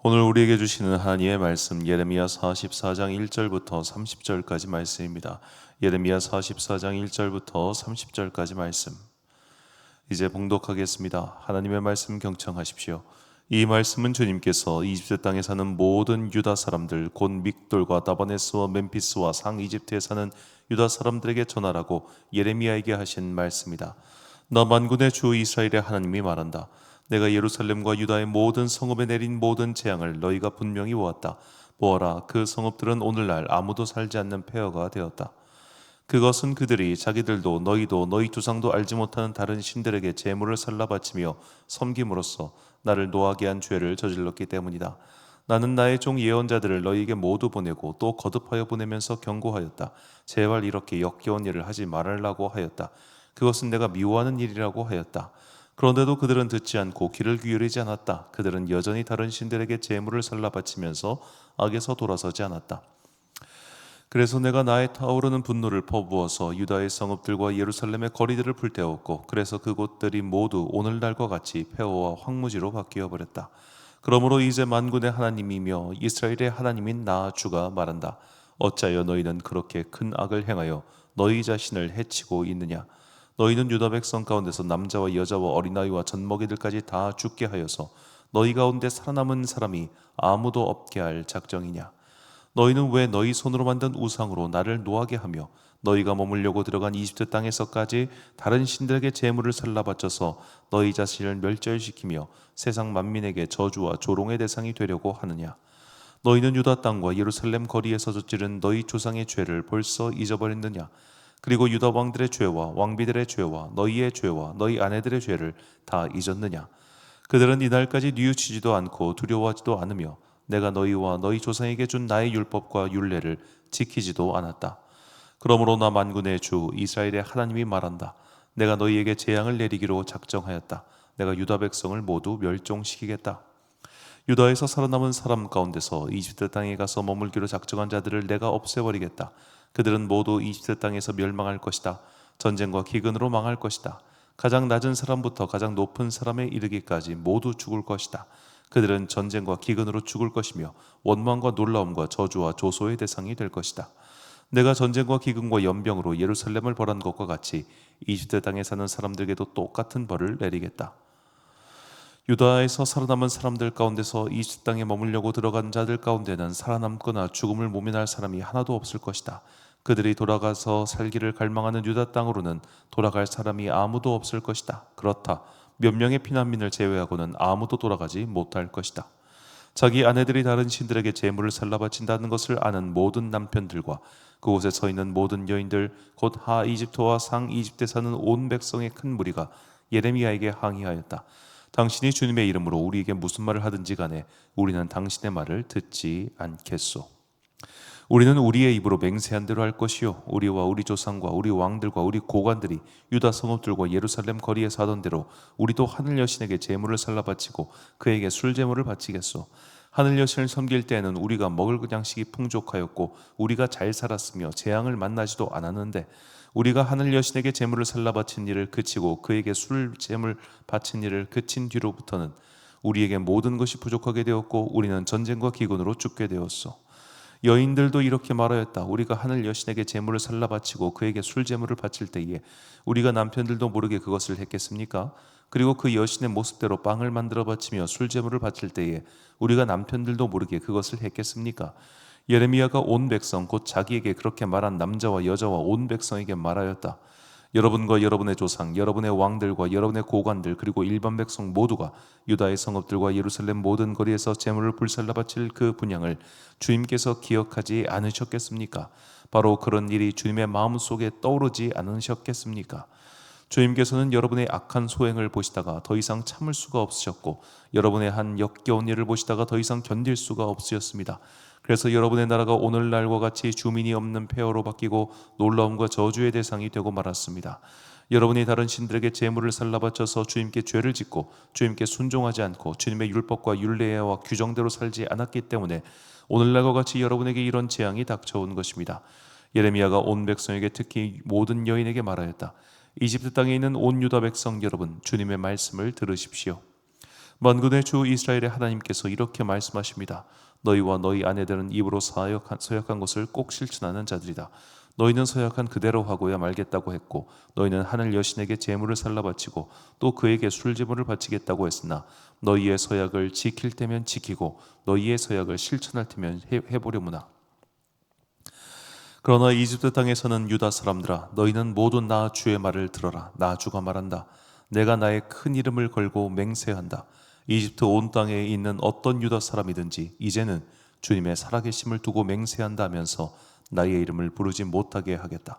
오늘 우리에게 주시는 하나님의 말씀 예레미야 44장 1절부터 30절까지 말씀입니다. 예레미야 44장 1절부터 30절까지 말씀. 이제 봉독하겠습니다. 하나님의 말씀 경청하십시오. 이 말씀은 주님께서 이집트 땅에 사는 모든 유다 사람들 곧 믹돌과 다바네스와 멤피스와 상이집트에 사는 유다 사람들에게 전하라고 예레미야에게 하신 말씀이다. 나 만군의 주 이스라엘의 하나님이 말한다. 내가 예루살렘과 유다의 모든 성읍에 내린 모든 재앙을 너희가 분명히 보았다. 보아라, 그 성읍들은 오늘날 아무도 살지 않는 폐허가 되었다. 그것은 그들이 자기들도 너희도 너희 조상도 알지 못하는 다른 신들에게 제물을 살라 바치며 섬김으로써 나를 노하게 한 죄를 저질렀기 때문이다. 나는 나의 종 예언자들을 너희에게 모두 보내고 또 거듭하여 보내면서 경고하였다. 제발 이렇게 역겨운 일을 하지 말으라고 하였다. 그것은 내가 미워하는 일이라고 하였다. 그런데도 그들은 듣지 않고 귀를 기울이지 않았다. 그들은 여전히 다른 신들에게 제물을 살라 바치면서 악에서 돌아서지 않았다. 그래서 내가 나의 타오르는 분노를 퍼부어서 유다의 성읍들과 예루살렘의 거리들을 불태웠고, 그래서 그곳들이 모두 오늘날과 같이 폐허와 황무지로 바뀌어 버렸다. 그러므로 이제 만군의 하나님이며 이스라엘의 하나님인 나 주가 말한다. 어찌하여 너희는 그렇게 큰 악을 행하여 너희 자신을 해치고 있느냐? 너희는 유다 백성 가운데서 남자와 여자와 어린아이와 젖먹이들까지 다 죽게 하여서 너희 가운데 살아남은 사람이 아무도 없게 할 작정이냐? 너희는 왜 너희 손으로 만든 우상으로 나를 노하게 하며 너희가 머물려고 들어간 이집트 땅에서까지 다른 신들에게 제물을 살라 바쳐서 너희 자신을 멸절시키며 세상 만민에게 저주와 조롱의 대상이 되려고 하느냐? 너희는 유다 땅과 예루살렘 거리에서 저지른 너희 조상의 죄를 벌써 잊어버렸느냐? 그리고 유다 왕들의 죄와 왕비들의 죄와 너희의 죄와 너희 아내들의 죄를 다 잊었느냐? 그들은 이날까지 뉘우치지도 않고 두려워하지도 않으며 내가 너희와 너희 조상에게 준 나의 율법과 율례를 지키지도 않았다. 그러므로 나 만군의 주 이스라엘의 하나님이 말한다. 내가 너희에게 재앙을 내리기로 작정하였다. 내가 유다 백성을 모두 멸종시키겠다. 유다에서 살아남은 사람 가운데서 이집트 땅에 가서 머물기로 작정한 자들을 내가 없애버리겠다. 그들은 모두 이집트 땅에서 멸망할 것이다. 전쟁과 기근으로 망할 것이다. 가장 낮은 사람부터 가장 높은 사람에 이르기까지 모두 죽을 것이다. 그들은 전쟁과 기근으로 죽을 것이며 원망과 놀라움과 저주와 조소의 대상이 될 것이다. 내가 전쟁과 기근과 연병으로 예루살렘을 벌한 것과 같이 이집트 땅에 사는 사람들에게도 똑같은 벌을 내리겠다. 유다에서 살아남은 사람들 가운데서 이집트 땅에 머물려고 들어간 자들 가운데는 살아남거나 죽음을 모면할 사람이 하나도 없을 것이다. 그들이 돌아가서 살기를 갈망하는 유다 땅으로는 돌아갈 사람이 아무도 없을 것이다. 그렇다. 몇 명의 피난민을 제외하고는 아무도 돌아가지 못할 것이다. 자기 아내들이 다른 신들에게 제물을 살라 바친다는 것을 아는 모든 남편들과 그곳에 서 있는 모든 여인들 곧 하 이집트와 상 이집트에 사는 온 백성의 큰 무리가 예레미야에게 항의하였다. 당신이 주님의 이름으로 우리에게 무슨 말을 하든지 간에 우리는 당신의 말을 듣지 않겠소. 우리는 우리의 입으로 맹세한 대로 할 것이요 우리와 우리 조상과 우리 왕들과 우리 고관들이 유다 성읍들과 예루살렘 거리에서 하던 대로 우리도 하늘 여신에게 제물을 살라 바치고 그에게 술 제물을 바치겠소. 하늘 여신을 섬길 때에는 우리가 먹을 양식이 풍족하였고 우리가 잘 살았으며 재앙을 만나지도 않았는데 우리가 하늘 여신에게 제물을 살라 바친 일을 그치고 그에게 술 제물 바친 일을 그친 뒤로부터는 우리에게 모든 것이 부족하게 되었고 우리는 전쟁과 기근으로 죽게 되었소. 여인들도 이렇게 말하였다. 우리가 하늘 여신에게 제물을 살라 바치고 그에게 술 제물을 바칠 때에 우리가 남편들도 모르게 그것을 했겠습니까? 그리고 그 여신의 모습대로 빵을 만들어 바치며 술 제물을 바칠 때에 우리가 남편들도 모르게 그것을 했겠습니까? 예레미야가 온 백성 곧 자기에게 그렇게 말한 남자와 여자와 온 백성에게 말하였다. 여러분과 여러분의 조상, 여러분의 왕들과 여러분의 고관들 그리고 일반 백성 모두가 유다의 성읍들과 예루살렘 모든 거리에서 제물을 불살라 바칠 그 분향을 주님께서 기억하지 않으셨겠습니까? 바로 그런 일이 주님의 마음속에 떠오르지 않으셨겠습니까? 주님께서는 여러분의 악한 소행을 보시다가 더 이상 참을 수가 없으셨고 여러분의 한 역겨운 일을 보시다가 더 이상 견딜 수가 없으셨습니다. 그래서 여러분의 나라가 오늘날과 같이 주민이 없는 폐허로 바뀌고 놀라움과 저주의 대상이 되고 말았습니다. 여러분이 다른 신들에게 제물을 살라 바쳐서 주님께 죄를 짓고 주님께 순종하지 않고 주님의 율법과 율례와 규정대로 살지 않았기 때문에 오늘날과 같이 여러분에게 이런 재앙이 닥쳐온 것입니다. 예레미야가 온 백성에게 특히 모든 여인에게 말하였다. 이집트 땅에 있는 온 유다 백성 여러분, 주님의 말씀을 들으십시오. 만군의 주 이스라엘의 하나님께서 이렇게 말씀하십니다. 너희와 너희 아내들은 입으로 서약한 것을 꼭 실천하는 자들이다. 너희는 서약한 그대로 하고야 말겠다고 했고 너희는 하늘 여신에게 제물을 살라 바치고 또 그에게 술제물을 바치겠다고 했으나 너희의 서약을 지킬 때면 지키고 너희의 서약을 실천할 때면 해보려무나. 그러나 이집트 땅에서는 유다 사람들아 너희는 모두 나 주의 말을 들어라. 나 주가 말한다. 내가 나의 큰 이름을 걸고 맹세한다. 이집트 온 땅에 있는 어떤 유다 사람이든지 이제는 주님의 살아계심을 두고 맹세한다 하면서 나의 이름을 부르지 못하게 하겠다.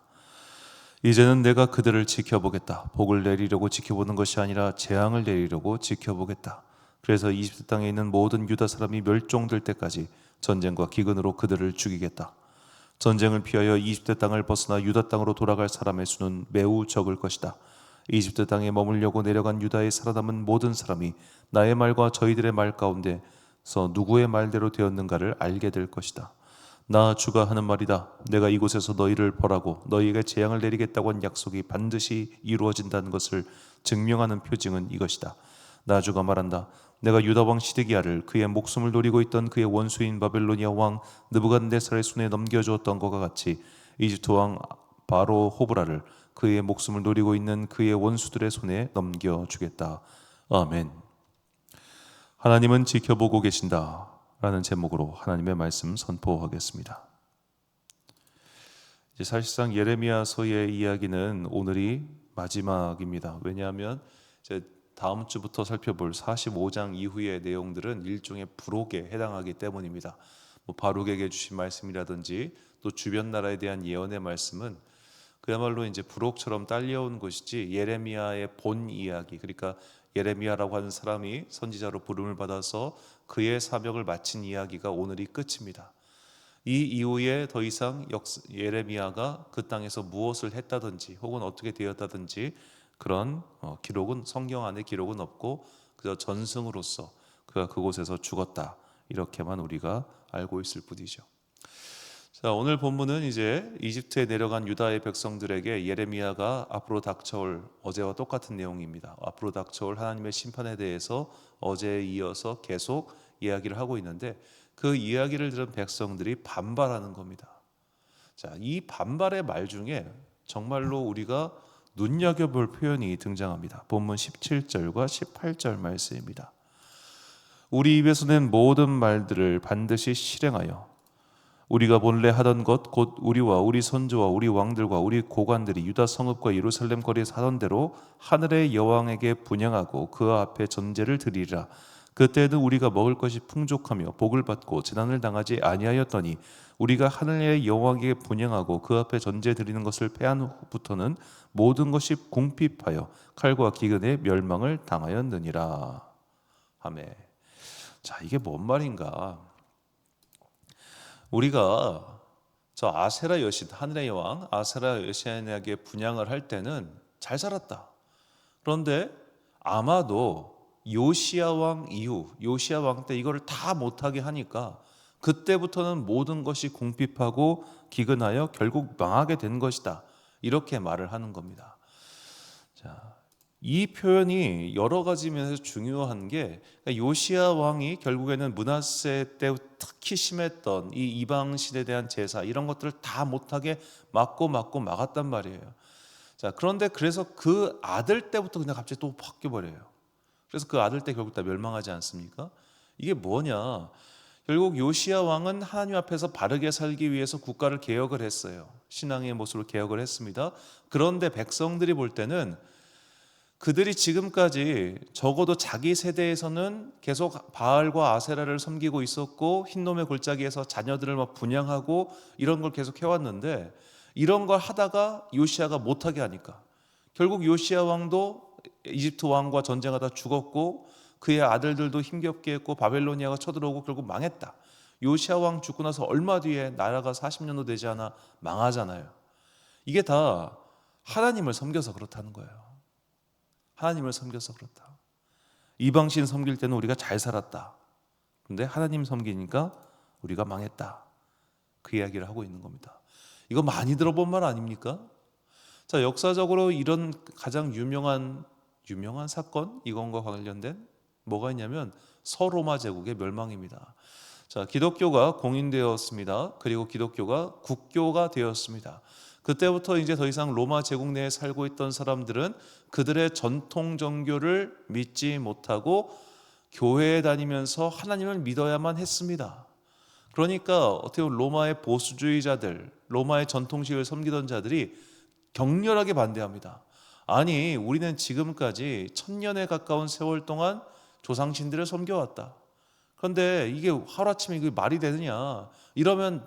이제는 내가 그들을 지켜보겠다. 복을 내리려고 지켜보는 것이 아니라 재앙을 내리려고 지켜보겠다. 그래서 이집트 땅에 있는 모든 유다 사람이 멸종될 때까지 전쟁과 기근으로 그들을 죽이겠다. 전쟁을 피하여 이집트 땅을 벗어나 유다 땅으로 돌아갈 사람의 수는 매우 적을 것이다. 이집트 땅에 머물려고 내려간 유다에 살아남은 모든 사람이 나의 말과 저희들의 말 가운데서 누구의 말대로 되었는가를 알게 될 것이다. 나 주가 하는 말이다. 내가 이곳에서 너희를 벌하고 너희에게 재앙을 내리겠다고 한 약속이 반드시 이루어진다는 것을 증명하는 표징은 이것이다. 나 주가 말한다. 내가 유다 왕 시드기야를 그의 목숨을 노리고 있던 그의 원수인 바벨로니아 왕 느부갓네살의 손에 넘겨주었던 것과 같이 이집트 왕 바로 호브라를 그의 목숨을 노리고 있는 그의 원수들의 손에 넘겨주겠다. 아멘. 하나님은 지켜보고 계신다 라는 제목으로 하나님의 말씀 선포하겠습니다. 이제 사실상 예레미야서의 이야기는 오늘이 마지막입니다. 왜냐하면 이제 다음 주부터 살펴볼 45장 이후의 내용들은 일종의 부록에 해당하기 때문입니다. 바룩에게 주신 말씀이라든지 또 주변 나라에 대한 예언의 말씀은 그야말로 이제 부록처럼 딸려온 것이지 예레미야의 본 이야기, 그러니까 예레미야라고 하는 사람이 선지자로 부름을 받아서 그의 사역을 마친 이야기가 오늘이 끝입니다. 이 이후에 더 이상 예레미야가 그 땅에서 무엇을 했다든지 혹은 어떻게 되었다든지 그런 기록은 성경 안에 기록은 없고 그저 전승으로서 그가 그곳에서 죽었다 이렇게만 우리가 알고 있을 뿐이죠. 자, 오늘 본문은 이제 이집트에 내려간 유다의 백성들에게 예레미야가 앞으로 닥쳐올 어제와 똑같은 내용입니다. 앞으로 닥쳐올 하나님의 심판에 대해서 어제에 이어서 계속 이야기를 하고 있는데 그 이야기를 들은 백성들이 반발하는 겁니다. 자, 이 반발의 말 중에 정말로 우리가 눈여겨볼 표현이 등장합니다. 본문 17절과 18절 말씀입니다. 우리 입에서 낸 모든 말들을 반드시 실행하여 우리가 본래 하던 것 곧 우리와 우리 선조와 우리 왕들과 우리 고관들이 유다 성읍과 예루살렘 거리에서 하던 대로 하늘의 여왕에게 분향하고 그 앞에 전제를 드리리라. 그때에는 우리가 먹을 것이 풍족하며 복을 받고 재난을 당하지 아니하였더니 우리가 하늘의 여왕에게 분향하고 그 앞에 전제 드리는 것을 패한 후부터는 모든 것이 궁핍하여 칼과 기근에 멸망을 당하였느니라. 아멘. 자, 이게 뭔 말인가? 우리가 저 아세라 여신, 하늘의 여왕 아세라 여신에게 분향을 할 때는 잘 살았다. 그런데 아마도 요시야 왕 이후, 요시야 왕 때 이거를 다 못하게 하니까 그때부터는 모든 것이 궁핍하고 기근하여 결국 망하게 된 것이다. 이렇게 말을 하는 겁니다. 자, 이 표현이 여러 가지 면에서 중요한 게 요시야 왕이 결국에는 므낫세 때 특히 심했던 이 이방신에 대한 제사 이런 것들을 다 못하게 막았단 말이에요. 자, 그런데 그래서 그 아들 때부터 그냥 갑자기 또 바뀌어 버려요. 그래서 그 아들 때 결국 다 멸망하지 않습니까? 이게 뭐냐? 결국 요시야 왕은 하나님 앞에서 바르게 살기 위해서 국가를 개혁을 했어요. 신앙의 모습으로 개혁을 했습니다. 그런데 백성들이 볼 때는 그들이 지금까지 적어도 자기 세대에서는 계속 바알과 아세라를 섬기고 있었고 흰놈의 골짜기에서 자녀들을 막 분양하고 이런 걸 계속 해왔는데 이런 걸 하다가 요시야가 못하게 하니까 결국 요시야 왕도 이집트 왕과 전쟁하다 죽었고 그의 아들들도 힘겹게 했고 바벨로니아가 쳐들어오고 결국 망했다. 요시야 왕 죽고 나서 얼마 뒤에 나라가 40년도 되지 않아 망하잖아요. 이게 다 하나님을 섬겨서 그렇다는 거예요. 하나님을 섬겨서 그렇다. 이방신 섬길 때는 우리가 잘 살았다. 근데 하나님 섬기니까 우리가 망했다. 그 이야기를 하고 있는 겁니다. 이거 많이 들어본 말 아닙니까? 자, 역사적으로 이런 가장 유명한 사건 이건과 관련된 뭐가 있냐면 서로마 제국의 멸망입니다. 자, 기독교가 공인되었습니다. 그리고 기독교가 국교가 되었습니다. 그때부터 이제 더 이상 로마 제국 내에 살고 있던 사람들은 그들의 전통 종교를 믿지 못하고 교회에 다니면서 하나님을 믿어야만 했습니다. 그러니까 어떻게 보면 로마의 보수주의자들, 로마의 전통식을 섬기던 자들이 격렬하게 반대합니다. 아니, 우리는 지금까지 1000년에 가까운 세월 동안 조상신들을 섬겨왔다. 그런데 이게 하루아침에 이게 말이 되느냐? 이러면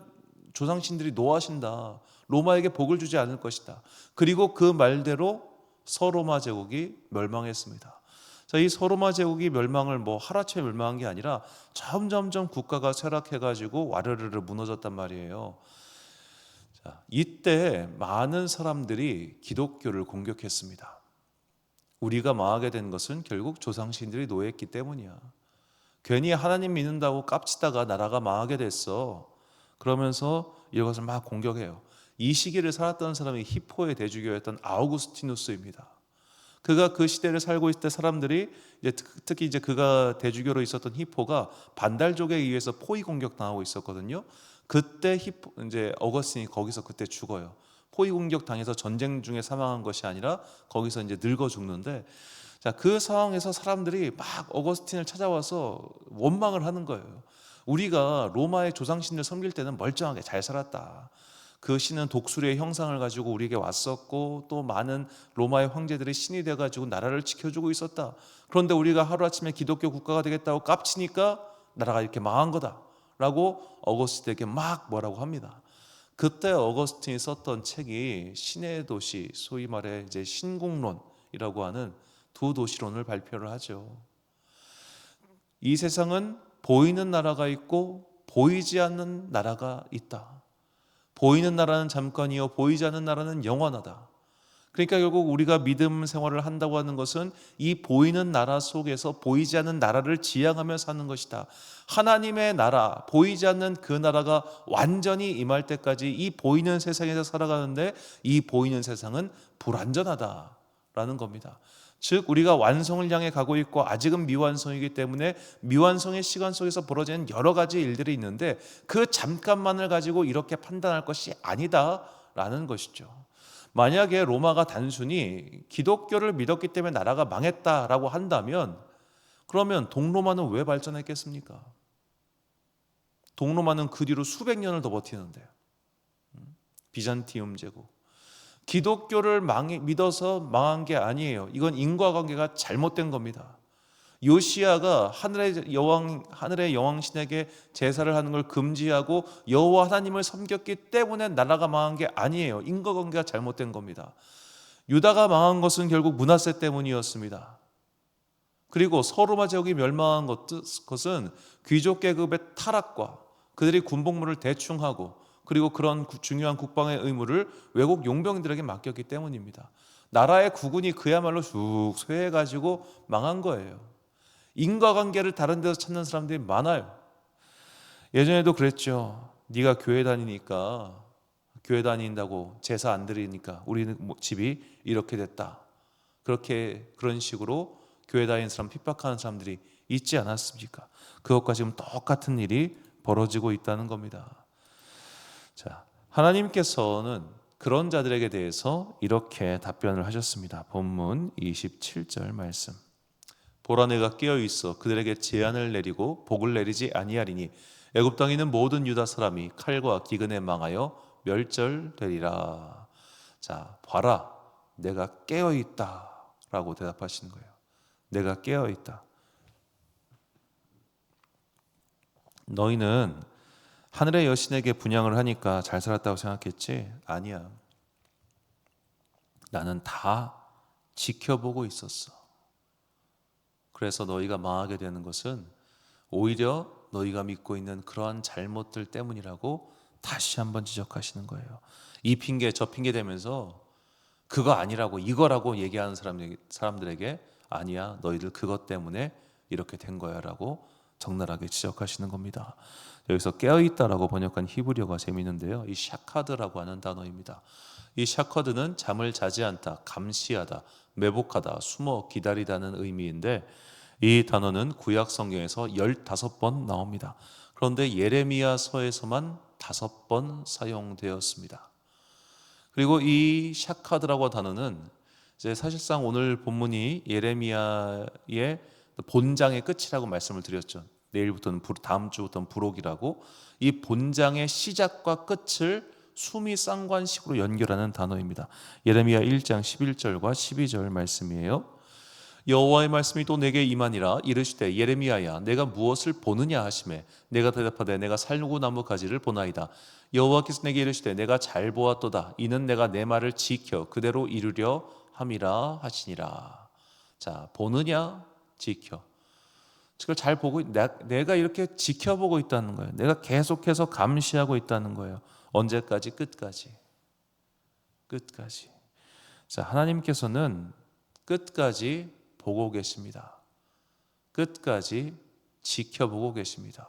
조상신들이 노하신다. 로마에게 복을 주지 않을 것이다. 그리고 그 말대로 서로마 제국이 멸망했습니다. 자, 이 서로마 제국이 멸망을 하루아침에 멸망한 게 아니라 점점점 국가가 쇠락해가지고 와르르르 무너졌단 말이에요. 자, 이때 많은 사람들이 기독교를 공격했습니다. 우리가 망하게 된 것은 결국 조상신들이 노했기 때문이야. 괜히 하나님 믿는다고 깝치다가 나라가 망하게 됐어. 그러면서 이것을 막 공격해요. 이 시기를 살았던 사람이 히포의 대주교였던 아우구스티누스입니다. 그가 그 시대를 살고 있을 때 사람들이 특히 그가 대주교로 있었던 히포가 반달족에 의해서 포위 공격 당하고 있었거든요. 그때 어거스틴이 거기서 그때 죽어요. 포위 공격 당해서 전쟁 중에 사망한 것이 아니라 거기서 늙어 죽는데, 자, 그 상황에서 사람들이 막 어거스틴을 찾아와서 원망을 하는 거예요. 우리가 로마의 조상신을 섬길 때는 멀쩡하게 잘 살았다. 그 신은 독수리의 형상을 가지고 우리에게 왔었고 또 많은 로마의 황제들이 신이 돼가지고 나라를 지켜주고 있었다. 그런데 우리가 하루아침에 기독교 국가가 되겠다고 깝치니까 나라가 이렇게 망한 거다 라고 어거스틴에게 막 뭐라고 합니다. 그때 어거스틴이 썼던 책이 신의 도시, 소위 말해 신국론이라고 하는 두 도시론을 발표를 하죠. 이 세상은 보이는 나라가 있고 보이지 않는 나라가 있다. 보이는 나라는 잠깐이요 보이지 않는 나라는 영원하다. 그러니까 결국 우리가 믿음 생활을 한다고 하는 것은 이 보이는 나라 속에서 보이지 않는 나라를 지향하며 사는 것이다. 하나님의 나라, 보이지 않는 그 나라가 완전히 임할 때까지 이 보이는 세상에서 살아가는데 이 보이는 세상은 불완전하다라는 겁니다. 즉 우리가 완성을 향해 가고 있고 아직은 미완성이기 때문에 미완성의 시간 속에서 벌어지는 여러 가지 일들이 있는데 그 잠깐만을 가지고 이렇게 판단할 것이 아니다라는 것이죠. 만약에 로마가 단순히 기독교를 믿었기 때문에 나라가 망했다라고 한다면 그러면 동로마는 왜 발전했겠습니까? 동로마는 그 뒤로 수백 년을 더 버티는데, 비잔티움 제국. 기독교를 믿어서 망한 게 아니에요. 이건 인과관계가 잘못된 겁니다. 요시야가 하늘의 여왕 신에게 제사를 하는 걸 금지하고 여호와 하나님을 섬겼기 때문에 나라가 망한 게 아니에요. 인과관계가 잘못된 겁니다. 유다가 망한 것은 결국 므낫세 때문이었습니다. 그리고 서로마 제국이 멸망한 것은 귀족 계급의 타락과 그들이 군복무를 대충 하고 그리고 그런 중요한 국방의 의무를 외국 용병들에게 맡겼기 때문입니다. 나라의 국운이 그야말로 쭉 쇠해가지고 망한 거예요. 인과관계를 다른 데서 찾는 사람들이 많아요. 예전에도 그랬죠. 네가 교회 다니니까, 교회 다닌다고 제사 안 드리니까 우리는 집이 이렇게 됐다. 그런 식으로 교회 다니는 사람 핍박하는 사람들이 있지 않았습니까? 그것과 지금 똑같은 일이 벌어지고 있다는 겁니다. 자, 하나님께서는 그런 자들에게 대해서 이렇게 답변을 하셨습니다. 본문 27절 말씀. 보라 내가 깨어 있어 그들에게 재앙을 내리고 복을 내리지 아니하리니 애굽 땅에 있는 모든 유다 사람이 칼과 기근에 망하여 멸절되리라. 자, 봐라 내가 깨어 있다라고 대답하시는 거예요. 내가 깨어 있다. 너희는 하늘의 여신에게 분향을 하니까 잘 살았다고 생각했지? 아니야. 나는 다 지켜보고 있었어. 그래서 너희가 망하게 되는 것은 오히려 너희가 믿고 있는 그러한 잘못들 때문이라고 다시 한번 지적하시는 거예요. 이 핑계 저 핑계 대면서 그거 아니라고 이거라고 얘기하는 사람들에게 아니야 너희들 그것 때문에 이렇게 된 거야 라고 적나라하게 지적하시는 겁니다. 여기서 깨어있다라고 번역한 히브리어가 재미있는데요. 이 샤카드라고 하는 단어입니다. 이 샤카드는 잠을 자지 않다, 감시하다, 매복하다, 숨어 기다리다는 의미인데 이 단어는 구약 성경에서 15번 나옵니다. 그런데 예레미야서에서만 5번 사용되었습니다. 그리고 이 샤카드라고 단어는 이제 사실상 오늘 본문이 예레미야의 본장의 끝이라고 말씀을 드렸죠. 내일부터는 다음 주부터는 부록이라고, 이 본장의 시작과 끝을 수미상관식으로 연결하는 단어입니다. 예레미야 1장 11절과 12절 말씀이에요. 여호와의 말씀이 또 내게 임하니라. 이르시되 예레미야야 내가 무엇을 보느냐 하시매 내가 대답하되 내가 살구나무 가지를 보나이다. 여호와께서 내게 이르시되 내가 잘 보았도다. 이는 내가 내 말을 지켜 그대로 이루려 함이라 하시니라. 자, 보느냐, 지켜. 그걸 잘 보고 내가 이렇게 지켜보고 있다는 거예요. 내가 계속해서 감시하고 있다는 거예요. 언제까지? 끝까지. 끝까지. 자, 하나님께서는 끝까지 보고 계십니다. 끝까지 지켜보고 계십니다.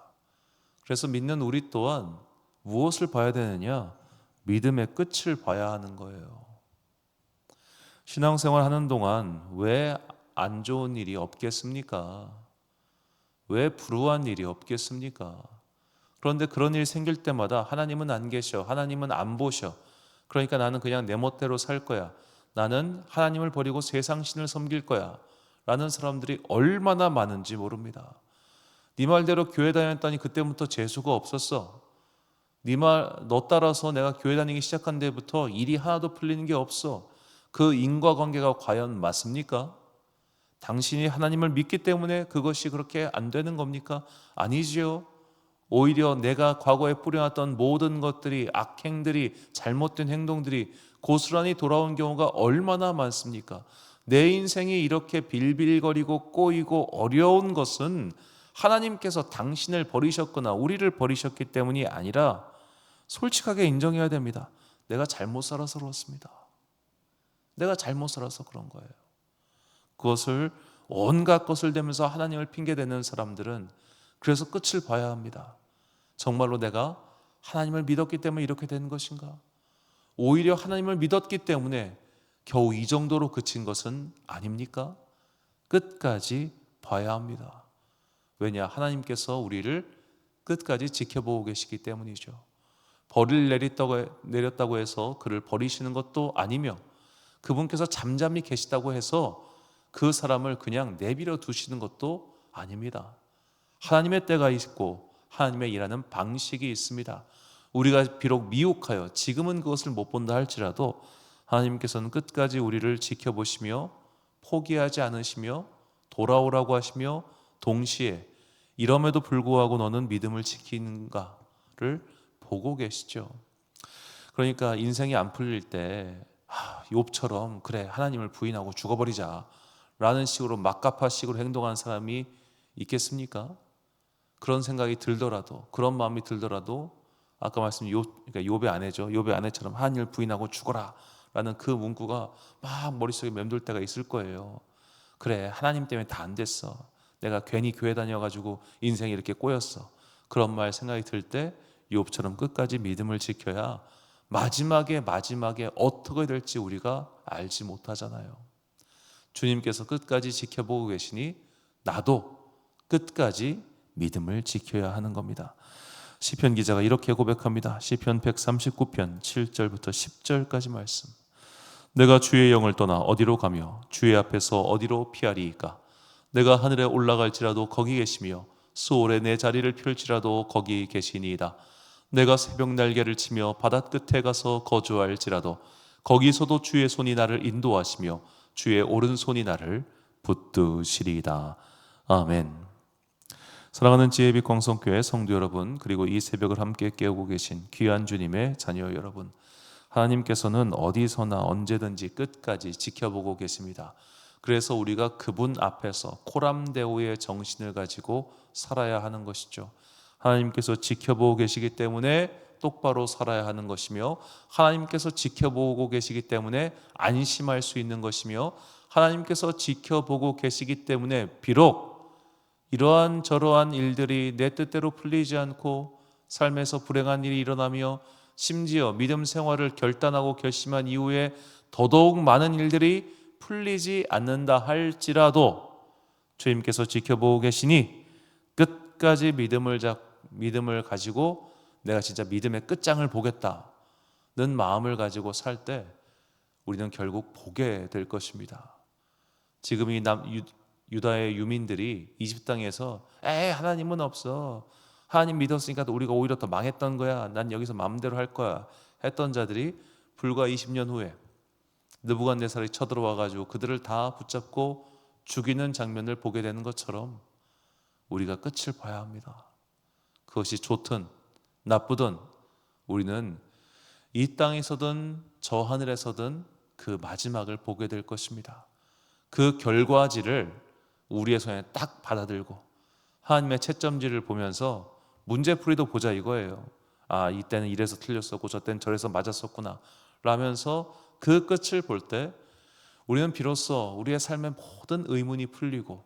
그래서 믿는 우리 또한 무엇을 봐야 되느냐? 믿음의 끝을 봐야 하는 거예요. 신앙생활 하는 동안 왜 안 좋은 일이 없겠습니까? 왜 불우한 일이 없겠습니까? 그런데 그런 일이 생길 때마다 하나님은 안 계셔, 하나님은 안 보셔, 그러니까 나는 그냥 내 멋대로 살 거야, 나는 하나님을 버리고 세상 신을 섬길 거야 라는 사람들이 얼마나 많은지 모릅니다. 네 말대로 교회 다녔더니 그때부터 재수가 없었어. 너 따라서 내가 교회 다니기 시작한 데부터 일이 하나도 풀리는 게 없어. 그 인과관계가 과연 맞습니까? 당신이 하나님을 믿기 때문에 그것이 그렇게 안 되는 겁니까? 아니지요. 오히려 내가 과거에 뿌려놨던 모든 것들이, 악행들이, 잘못된 행동들이 고스란히 돌아온 경우가 얼마나 많습니까? 내 인생이 이렇게 빌빌거리고 꼬이고 어려운 것은 하나님께서 당신을 버리셨거나 우리를 버리셨기 때문이 아니라 솔직하게 인정해야 됩니다. 내가 잘못 살아서 그렇습니다. 내가 잘못 살아서 그런 거예요. 그것을 온갖 것을 대면서 하나님을 핑계대는 사람들은 그래서 끝을 봐야 합니다. 정말로 내가 하나님을 믿었기 때문에 이렇게 된 것인가? 오히려 하나님을 믿었기 때문에 겨우 이 정도로 그친 것은 아닙니까? 끝까지 봐야 합니다. 왜냐? 하나님께서 우리를 끝까지 지켜보고 계시기 때문이죠. 벌을 내렸다고 해서 그를 버리시는 것도 아니며, 그분께서 잠잠히 계시다고 해서 그 사람을 그냥 내버려 두시는 것도 아닙니다. 하나님의 때가 있고 하나님의 일하는 방식이 있습니다. 우리가 비록 미혹하여 지금은 그것을 못 본다 할지라도 하나님께서는 끝까지 우리를 지켜보시며 포기하지 않으시며 돌아오라고 하시며, 동시에 이럼에도 불구하고 너는 믿음을 지키는가를 보고 계시죠. 그러니까 인생이 안 풀릴 때 욥처럼 그래 하나님을 부인하고 죽어버리자 라는 식으로 막가파식으로 행동하는 사람이 있겠습니까? 그런 생각이 들더라도, 그런 마음이 들더라도 아까 말씀드린 그러니까 욥의 아내죠. 욥의 아내처럼 하나님을 부인하고 죽어라 라는 그 문구가 막 머릿속에 맴돌 때가 있을 거예요. 그래 하나님 때문에 다 안 됐어, 내가 괜히 교회 다녀가지고 인생이 이렇게 꼬였어, 그런 말 생각이 들 때 욥처럼 끝까지 믿음을 지켜야 마지막에 어떻게 될지 우리가 알지 못하잖아요. 주님께서 끝까지 지켜보고 계시니 나도 끝까지 믿음을 지켜야 하는 겁니다. 시편 기자가 이렇게 고백합니다. 시편 139편 7절부터 10절까지 말씀. 내가 주의 영을 떠나 어디로 가며 주의 앞에서 어디로 피하리이까? 내가 하늘에 올라갈지라도 거기 계시며 수월에 내 자리를 펼지라도 거기 계시니이다. 내가 새벽 날개를 치며 바다 끝에 가서 거주할지라도 거기서도 주의 손이 나를 인도하시며 주의 오른손이 나를 붙드시리이다. 아멘. 사랑하는 지혜빛 광성교회 성도 여러분, 그리고 이 새벽을 함께 깨우고 계신 귀한 주님의 자녀 여러분, 하나님께서는 어디서나 언제든지 끝까지 지켜보고 계십니다. 그래서 우리가 그분 앞에서 코람데오의 정신을 가지고 살아야 하는 것이죠. 하나님께서 지켜보고 계시기 때문에 똑바로 살아야 하는 것이며, 하나님께서 지켜보고 계시기 때문에 안심할 수 있는 것이며, 하나님께서 지켜보고 계시기 때문에 비록 이러한 저러한 일들이 내 뜻대로 풀리지 않고 삶에서 불행한 일이 일어나며 심지어 믿음 생활을 결단하고 결심한 이후에 더더욱 많은 일들이 풀리지 않는다 할지라도 주님께서 지켜보고 계시니 끝까지 믿음을 가지고 내가 진짜 믿음의 끝장을 보겠다는 마음을 가지고 살 때 우리는 결국 보게 될 것입니다. 지금 이 유다의 유민들이 이집트 땅에서 하나님은 없어, 하나님 믿었으니까 우리가 오히려 더 망했던 거야, 난 여기서 마음대로 할 거야 했던 자들이 불과 20년 후에 느부갓네살이 쳐들어와가지고 그들을 다 붙잡고 죽이는 장면을 보게 되는 것처럼 우리가 끝을 봐야 합니다. 그것이 좋든 나쁘든 우리는 이 땅에서든 저 하늘에서든 그 마지막을 보게 될 것입니다. 그 결과지를 우리의 손에 딱 받아들고 하나님의 채점지를 보면서 문제풀이도 보자 이거예요. 이때는 이래서 틀렸었고 저때는 저래서 맞았었구나 라면서 그 끝을 볼 때 우리는 비로소 우리의 삶의 모든 의문이 풀리고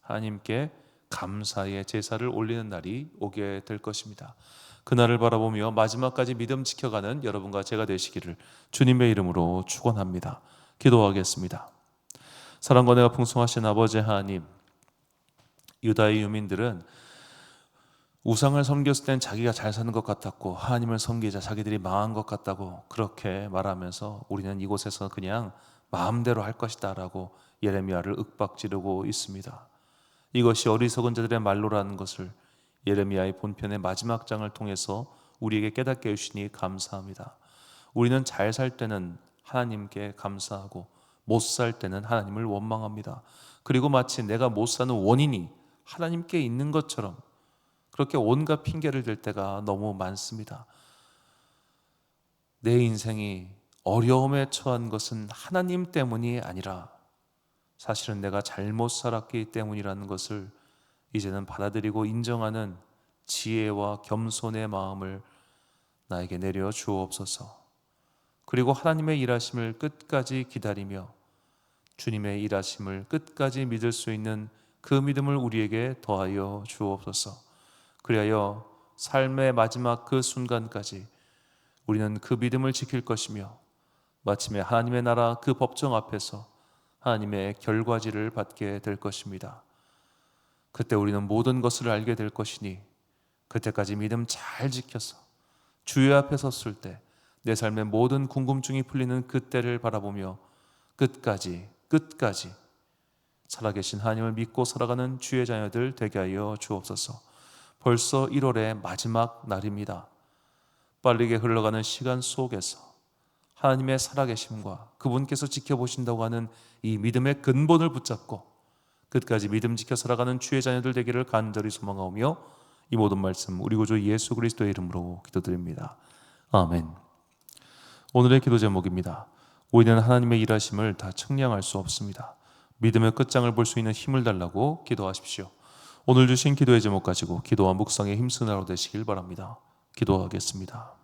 하나님께 감사의 제사를 올리는 날이 오게 될 것입니다. 그날을 바라보며 마지막까지 믿음 지켜가는 여러분과 제가 되시기를 주님의 이름으로 축원합니다. 기도하겠습니다. 사랑과 은혜가 풍성하신 아버지 하나님, 유다의 유민들은 우상을 섬겼을 땐 자기가 잘 사는 것 같았고 하나님을 섬기자 자기들이 망한 것 같다고 그렇게 말하면서 우리는 이곳에서 그냥 마음대로 할 것이다 라고 예레미야를 윽박지르고 있습니다. 이것이 어리석은 자들의 말로라는 것을 예레미야의 본편의 마지막 장을 통해서 우리에게 깨닫게 해주시니 감사합니다. 우리는 잘 살 때는 하나님께 감사하고 못 살 때는 하나님을 원망합니다. 그리고 마치 내가 못 사는 원인이 하나님께 있는 것처럼 그렇게 온갖 핑계를 댈 때가 너무 많습니다. 내 인생이 어려움에 처한 것은 하나님 때문이 아니라 사실은 내가 잘못 살았기 때문이라는 것을 이제는 받아들이고 인정하는 지혜와 겸손의 마음을 나에게 내려 주옵소서. 그리고 하나님의 일하심을 끝까지 기다리며 주님의 일하심을 끝까지 믿을 수 있는 그 믿음을 우리에게 더하여 주옵소서. 그리하여 삶의 마지막 그 순간까지 우리는 그 믿음을 지킬 것이며 마침내 하나님의 나라 그 법정 앞에서 하나님의 결과지를 받게 될 것입니다. 그때 우리는 모든 것을 알게 될 것이니 그때까지 믿음 잘 지켜서 주의 앞에 섰을 때 내 삶의 모든 궁금증이 풀리는 그때를 바라보며 끝까지 살아계신 하나님을 믿고 살아가는 주의 자녀들 되게 하여 주옵소서. 벌써 1월의 마지막 날입니다. 빠르게 흘러가는 시간 속에서 하나님의 살아계심과 그분께서 지켜보신다고 하는 이 믿음의 근본을 붙잡고 끝까지 믿음 지켜 살아가는 주의 자녀들 되기를 간절히 소망하오며 이 모든 말씀 우리 구주 예수 그리스도의 이름으로 기도드립니다. 아멘. 오늘의 기도 제목입니다. 우리는 하나님의 일하심을 다 측량할 수 없습니다. 믿음의 끝장을 볼 수 있는 힘을 달라고 기도하십시오. 오늘 주신 기도의 제목 가지고 기도와 묵상에 힘쓰는 하루 되시길 바랍니다. 기도하겠습니다.